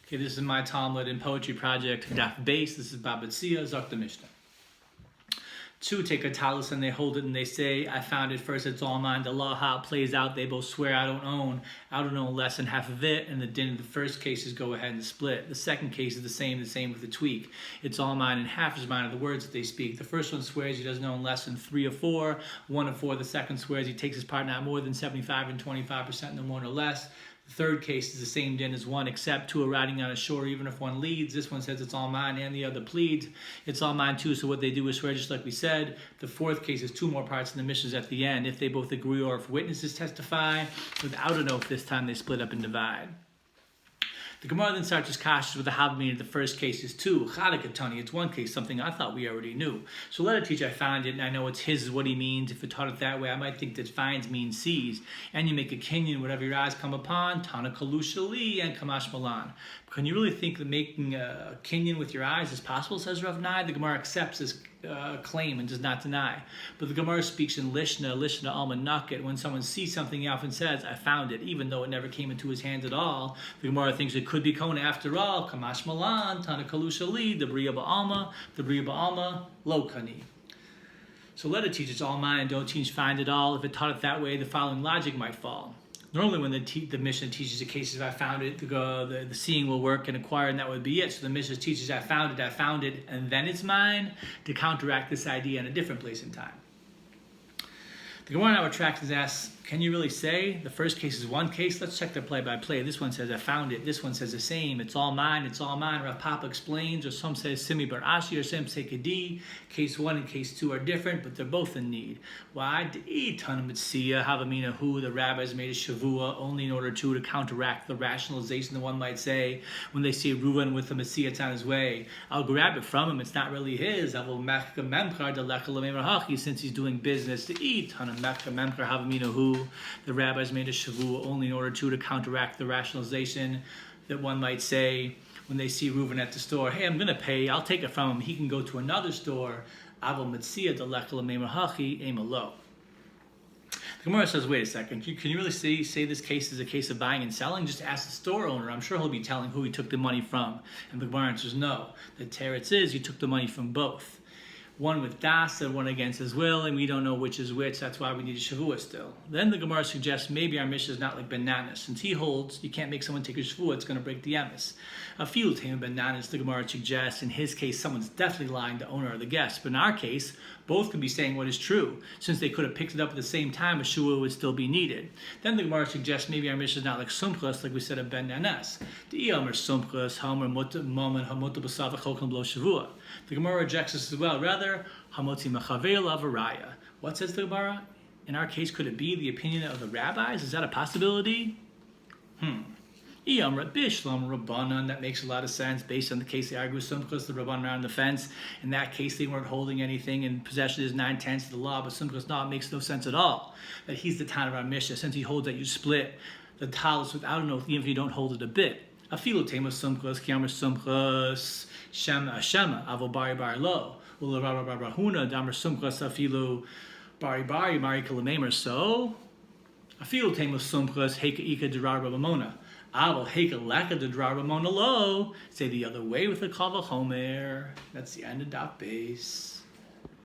Okay, this is my Talmud and Poetry Project, Daf Beis. This is metzia, Zok the Mishnah. Two take a talus and they hold it and they say, I found it first, it's all mine. The law, how it plays out, they both swear I don't own less than half of it. And the din of the first case is go ahead and split. The second case is the same with the tweak. It's all mine and half is mine are the words that they speak. The first one swears he doesn't own less than 3 or 4. 1 or 4, the second swears he takes his part not more than 75 and 25%, no more or less. The third case is the same din as one, except two are riding on a shore, even if one leads. This one says it's all mine, and the other pleads it's all mine too. So what they do is swear just like we said. The fourth case is 2 more parts in the Mishnahs at the end. If they both agree or if witnesses testify, without an oath this time they split up and divide. The Gemara then starts his kashas with the Havamina. The first case is 2. Chadakatani, it's one case, something I thought we already knew. So let it teach, I found it, and I know it's his is what he means. If it taught it that way, I might think that finds means sees. And you make a kinyan, whatever your eyes come upon, Tana Kalushali and Kamash Malan. Can you really think that making a kinyan with your eyes is possible, says Rav Nai? The Gemara accepts his claim and does not deny. But the Gemara speaks in Lishna Alma Naket. When someone sees something, he often says, I found it, even though it never came into his hands at all. The Gemara thinks it could be Kona after all. Kamash Malan, Tana Kalushali, the Bria Ba'alma, Lo Kani. So let it teach it's all mine and don't teach find it all. If it taught it that way, the following logic might fall. Normally when the Mishnah teaches the cases, I found it, the seeing will work and acquire, and that would be it. So the Mishnah teaches I found it, and then it's mine, to counteract this idea in a different place and time. The Gemara now retracts and asks, can you really say the first case is one case? Let's check the play by play. This one says I found it. This one says the same. It's all mine. Rav Papa explains, or some say Simi Bar Ashi, or some say Kedi. Case 1 and case 2 are different, but they're both in need. Why? Metzia, Havamina, who the rabbis made a shavua only in order to counteract the rationalization that one might say when they see Reuven with the metzia, it's on his way. I'll grab it from him. It's not really his. Since he's doing business to eat. Havamina, who the rabbis made a shavua only in order to counteract the rationalization that one might say when they see Reuven at the store. Hey, I'm going to pay. I'll take it from him. He can go to another store. Avol metzia delekala meimahachi emalo. The Gemara says, wait a second. Can you really say this case is a case of buying and selling? Just ask the store owner. I'm sure he'll be telling who he took the money from. And the Gemara answers no. The teretz is you took the money from both. One with das and one against his will, and we don't know which is which. That's why we need a shavua still. Then the Gemara suggests maybe our Mishnah is not like bananas. Since he holds you can't make someone take a shavua, it's going to break the emes. A few tame bananas, the Gemara suggests, in his case, someone's definitely lying, the owner or the guest. But in our case, both can be saying what is true. Since they could have picked it up at the same time, a shavua would still be needed. Then the Gemara suggests maybe our Mishnah is not like sumchas, like we said of ben nanas. The Iyamar sumchas, hamer moment hamotu b'sav v'cholkan blo shavua. The Gemara rejects this as well. Rather, hamotzi mechaver lavaraya. What says the Gemara? In our case, could it be the opinion of the rabbis? Is that a possibility? Iyam Bishlam Rabbanan, that makes a lot of sense based on the case they argue with Sumchus, the Rabbanan are on the fence. In that case, they weren't holding anything, and possession is 9/10 of the law, but Sumchus, no, it makes no sense at all. That he's the Tan of our Mishnah, since he holds that you split the talus without an oath, even if you don't hold it a bit. Afilu Tema Sumchus, Kiamar Sumchus, Shema, Avo Bari Bar Lo, Ula Rabahuna, Damar Sumchus, Afilu Bari Mari Kalamemer. So, Afilu Tema Sumchus, Heka Ika Dirar Rabamona. Avol Heka Leka Dirar Rabamona Lo. Say the other way with the Kavach Homer. That's the end of Daf Beis.